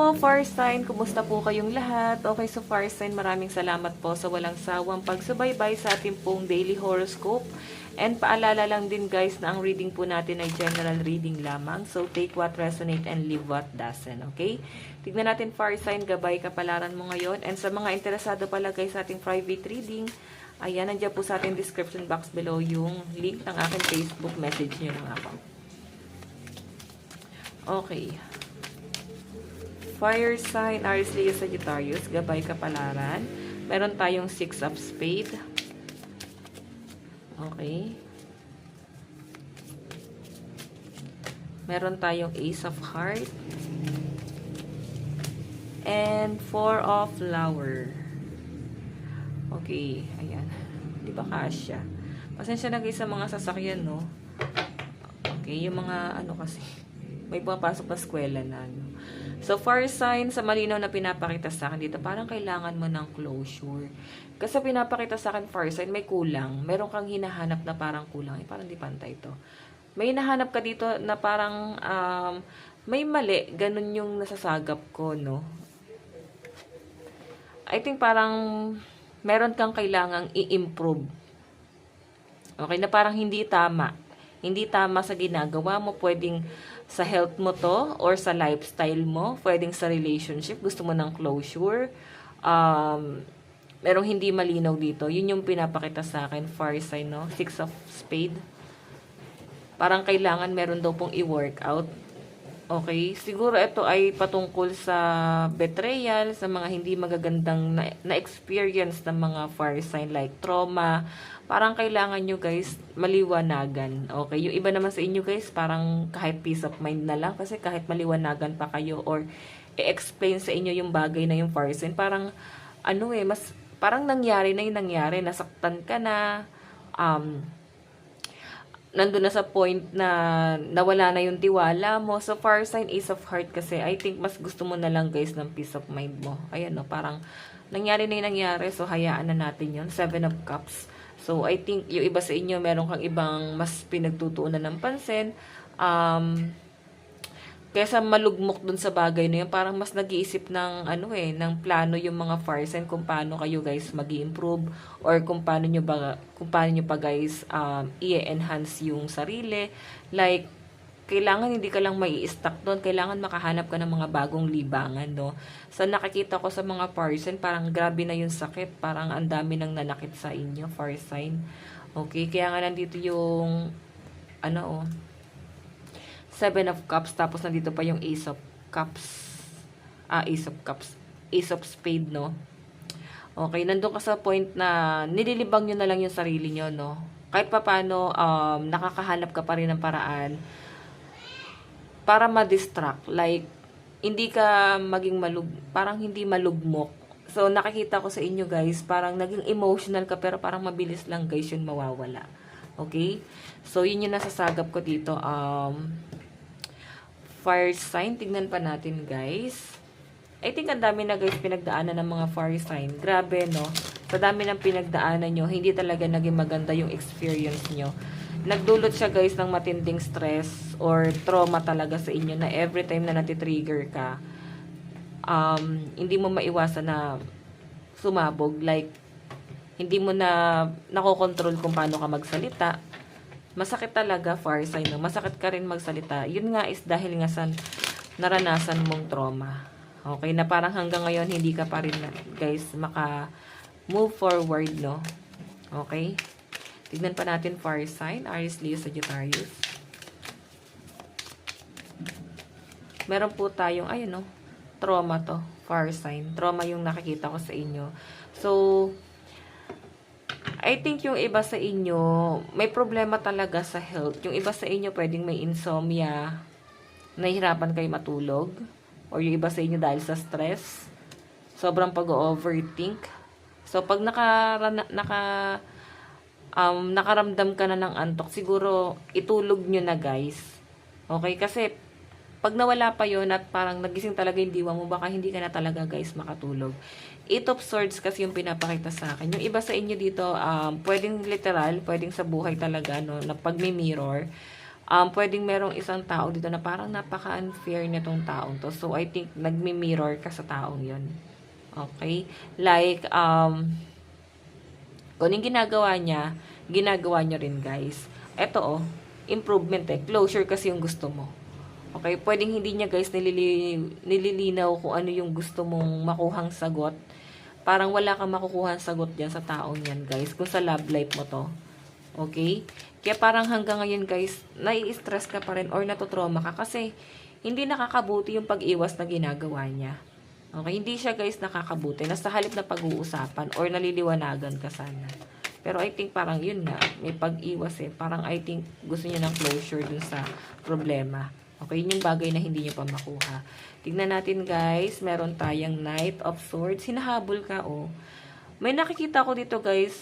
po, Fire Sign. Kumusta po kayong lahat? Okay, so Fire Sign, maraming salamat po sa walang sawang pagsubaybay sa ating pong daily horoscope. And paalala lang din guys na ang reading po natin ay general reading lamang. So take what resonate and leave what doesn't. Okay? Tignan natin Fire Sign, gabay kapalaran mo ngayon. And sa mga interesado pala guys sa ating private reading, ayan, nandiyan po sa ating description box below yung link ng aking Facebook, message nyo lang ako. Okay. Fire sign, Aries, Leo, Sagittarius, gabay kapalaran. Meron tayong 6 of spade. Okay. Meron tayong ace of heart. And 4 of flower. Okay, ayan. Di ba kasya? Pasensya na guys sa mga sasakyan, no? Okay, yung mga ano kasi, may pumapasok na eskwela na, no? So, fire sign, sa malinaw na pinapakita sa akin dito, parang kailangan mo ng closure. Kasi pinapakita sa akin, fire sign, may kulang. Meron kang hinahanap na parang kulang. Parang di pantay ito. May hinahanap ka dito na parang may mali. Ganun yung nasasagap ko, no? I think parang meron kang kailangang i-improve. Okay, na parang hindi tama. Hindi tama sa ginagawa mo. Pwedeng sa health mo to or sa lifestyle mo. Pwedeng sa relationship. Gusto mo ng closure. Merong hindi malinaw dito. Yun yung pinapakita sa akin. Fire sign, no? 6 of spade. Parang kailangan meron daw pong i-workout. Okay? Siguro ito ay patungkol sa betrayal, sa mga hindi magagandang na-experience ng mga fire sign like trauma. Parang kailangan nyo guys maliwanagan. Okay? Yung iba naman sa inyo guys, parang kahit peace of mind na lang. Kasi kahit maliwanagan pa kayo or i-explain sa inyo yung bagay na yung fire sign, parang ano mas parang nangyari na yung nangyari. Nasaktan ka na. Nandun na sa point na nawala na yung tiwala mo. So, fire sign, ace of heart kasi, I think mas gusto mo na lang guys ng peace of mind mo. Ayan, no, parang nangyari na yung nangyari. So, hayaan na natin yun. 7 of cups. So, I think yung iba sa inyo, meron kang ibang mas pinagtutuunan ng pansin. Kesa malugmok dun sa bagay na yun, parang mas nag-iisip ng, ng plano yung mga fire sign kung paano kayo guys mag-i-improve or kung paano nyo pa guys i-enhance yung sarili. Like, kailangan hindi ka lang mai-stuck doon. Kailangan makahanap ka ng mga bagong libangan, no? So, nakikita ko sa mga fire sign, parang grabe na yung sakit. Parang ang dami nang nanakit sa inyo, fire sign. Okay, kaya nga nandito yung, 7 of cups, tapos nandito pa yung ace of cups. Ace of cups. Ace of spade, no? Okay, nandun ka sa point na nililibang nyo na lang yung sarili nyo, no? Kahit pa paano, nakakahanap ka pa rin ng paraan para ma-distract. Like, hindi ka maging parang hindi malugmok. So, nakikita ko sa inyo guys, parang naging emotional ka, pero parang mabilis lang guys yun mawawala. Okay? So, yun yung nasasagap ko dito. Fire sign, tignan pa natin guys. I think ang dami na guys pinagdaanan ng mga fire sign. Grabe, no? Sa dami ng pinagdaanan nyo, hindi talaga naging maganda yung experience nyo. Nagdulot siya guys ng matinding stress or trauma talaga sa inyo na every time na natitrigger ka, hindi mo maiwasan na sumabog. Like, hindi mo na nakokontrol kung paano ka magsalita. Masakit talaga, fire sign, no? Masakit ka rin magsalita. Yun nga is dahil nga sa naranasan mong trauma. Okay, na parang hanggang ngayon hindi ka pa rin, guys, maka-move forward, no? Okay? Tignan pa natin fire sign, Aries, Leo, Sagittarius. Meron po tayong, ayun, no? Trauma to, fire sign. Trauma yung nakikita ko sa inyo. So, I think yung iba sa inyo, may problema talaga sa health. Yung iba sa inyo, pwedeng may insomnia, nahihirapan kayo matulog. Or yung iba sa inyo dahil sa stress, sobrang pag-overthink. So, pag nakaramdam ka na ng antok, siguro itulog nyo na guys. Okay? Kasi, pag nawala pa yun at parang nagising talaga yung diwa mo, baka hindi ka na talaga guys makatulog. 8 of swords kasi yung pinapakita sa akin. Yung iba sa inyo dito, pwedeng literal, pwedeng sa buhay talaga, no, na pag-mirror, pwedeng merong isang tao dito na parang napaka-unfair nitong taong to. So, I think, nagmi-mirror ka sa taong yon. Okay? Like, kung yung ginagawa nyo rin, guys. Eto, improvement closure kasi yung gusto mo. Okay? Pwedeng hindi niya, guys, nililinaw kung ano yung gusto mong makuhang sagot. Parang wala kang makukuhang sagot dyan sa taong yan, guys. Kung sa love life mo to. Okay? Kaya parang hanggang ngayon, guys, nai-stress ka pa rin or natutrauma ka kasi hindi nakakabuti yung pag-iwas na ginagawa niya. Okay? Hindi siya, guys, nakakabuti. Nasa halip na pag-uusapan or naliliwanagan ka sana. Pero I think parang yun nga, may pag-iwas Parang I think gusto niya ng closure dun sa problema. Okay? Yun yung bagay na hindi niya pa makuha. Tignan natin, guys. Meron tayong Knight of Swords. Hinahabol ka, May nakikita ko dito, guys.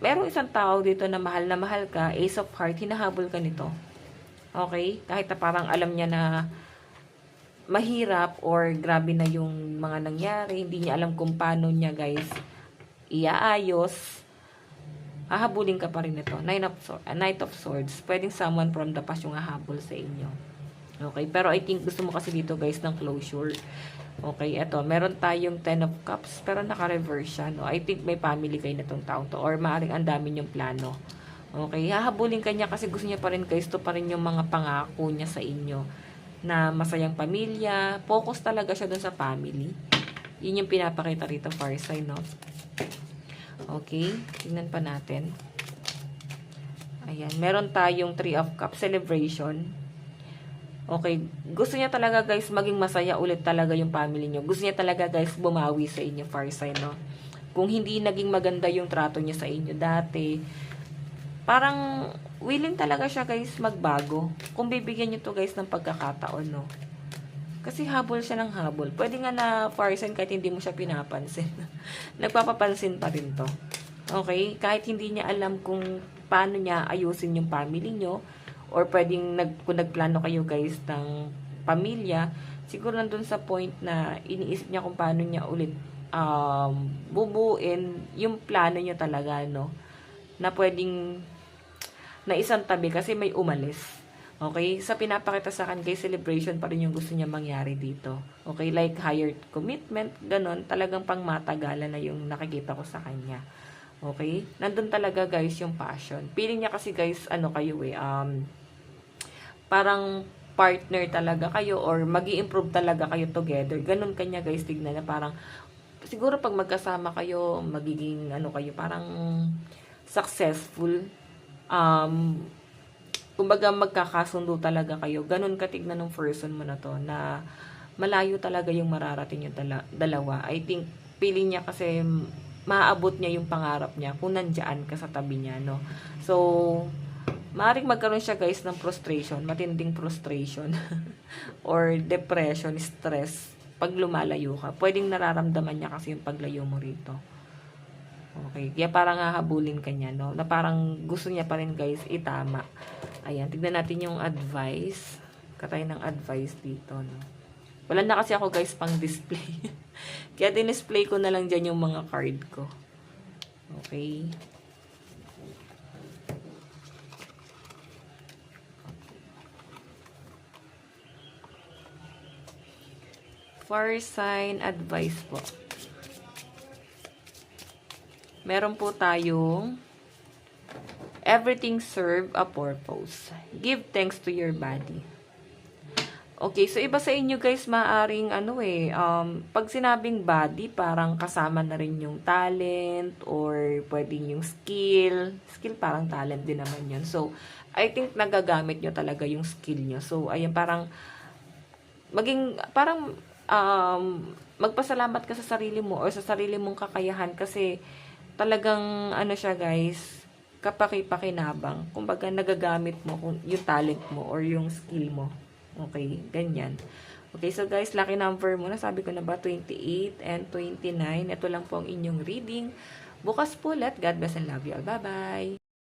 Merong isang tao dito na mahal ka. Ace of Heart. Hinahabol ka nito. Okay? Kahit na parang alam niya na mahirap or grabe na yung mga nangyari. Hindi niya alam kung paano niya, guys, iaayos. Hahabulin ka pa rin ito. Knight of Swords. Pwedeng someone from the past yung hahabol sa inyo. Okay, pero I think gusto mo kasi dito, guys, ng closure. Okay, eto, meron tayong 10 of Cups, pero naka-reverse siya, no? I think may family kayo na tong taong to, or maaaring ang dami yung plano. Okay, hahabulin ka niya kasi gusto niya pa rin, guys, to pa rin yung mga pangako niya sa inyo, na masayang pamilya, focus talaga siya dun sa family. Yun yung pinapakita rito, far side, no? Okay, tingnan pa natin. Ayan, meron tayong 3 of Cups, celebration. Okay, gusto niya talaga, guys, maging masaya ulit talaga yung family niyo. Gusto niya talaga, guys, bumawi sa inyo, far side, no? Kung hindi naging maganda yung trato niya sa inyo dati, parang willing talaga siya, guys, magbago. Kung bibigyan niyo to, guys, ng pagkakataon, no? Kasi habol siya ng habol. Pwede nga na far side kahit hindi mo siya pinapansin. Nagpapapansin pa rin to. Okay? Kahit hindi niya alam kung paano niya ayusin yung family niyo, or pwedeng kung nagplano kayo, guys, ng pamilya, siguro nandun sa point na iniisip niya kung paano niya ulit bubuin yung plano niya talaga, no? Na pwedeng na isang tabi kasi may umalis. Okay? Sa pinapakita sa akin, guys, celebration pa rin yung gusto niya mangyari dito. Okay? Like higher commitment, ganon. Talagang pang matagalan na yung nakikita ko sa kanya. Okay? Nandun talaga, guys, yung passion. Feeling niya kasi, guys, ano kayo parang partner talaga kayo or magi-improve talaga kayo together. Ganun kanya, guys, tignan na parang siguro pag magkasama kayo, magiging ano kayo, parang successful. Kumbaga magkakasundo talaga kayo. Ganun katignan ng person mo na to na malayo talaga yung mararating yung dalawa. I think feeling niya kasi maaabot niya yung pangarap niya kung nandiyan ka sa tabi niya, no? So, maaaring magkaroon siya, guys, ng frustration, matinding frustration or depression, stress pag lumalayo ka. Pwedeng nararamdaman niya kasi yung paglayo mo rito. Okay, kaya parang hahabulin ka niya, no? Na parang gusto niya pa rin, guys, itama. Ayan, tignan natin yung advice. Katay ng advice dito, no? Wala na kasi ako, guys, pang display. Kaya dinisplay ko na lang dyan yung mga card ko. Okay. Fire sign advice po. Meron po tayong everything serve a purpose. Give thanks to your body. Okay, so iba sa inyo, guys, maaring pag sinabing body, parang kasama na rin yung talent or pwedeng yung skill. Skill parang talent din naman yun. So, I think nagagamit nyo talaga yung skill nyo. So, ayun, parang magpasalamat ka sa sarili mo or sa sarili mong kakayahan kasi talagang siya, guys, kapaki-pakinabang. Kumbaga nagagamit mo yung talent mo or yung skill mo. Okay, ganyan. Okay, so guys, lucky number mo na, sabi ko na ba, 28 and 29. Ito lang po ang inyong reading. Bukas po ulit. God bless and love you all. Bye-bye!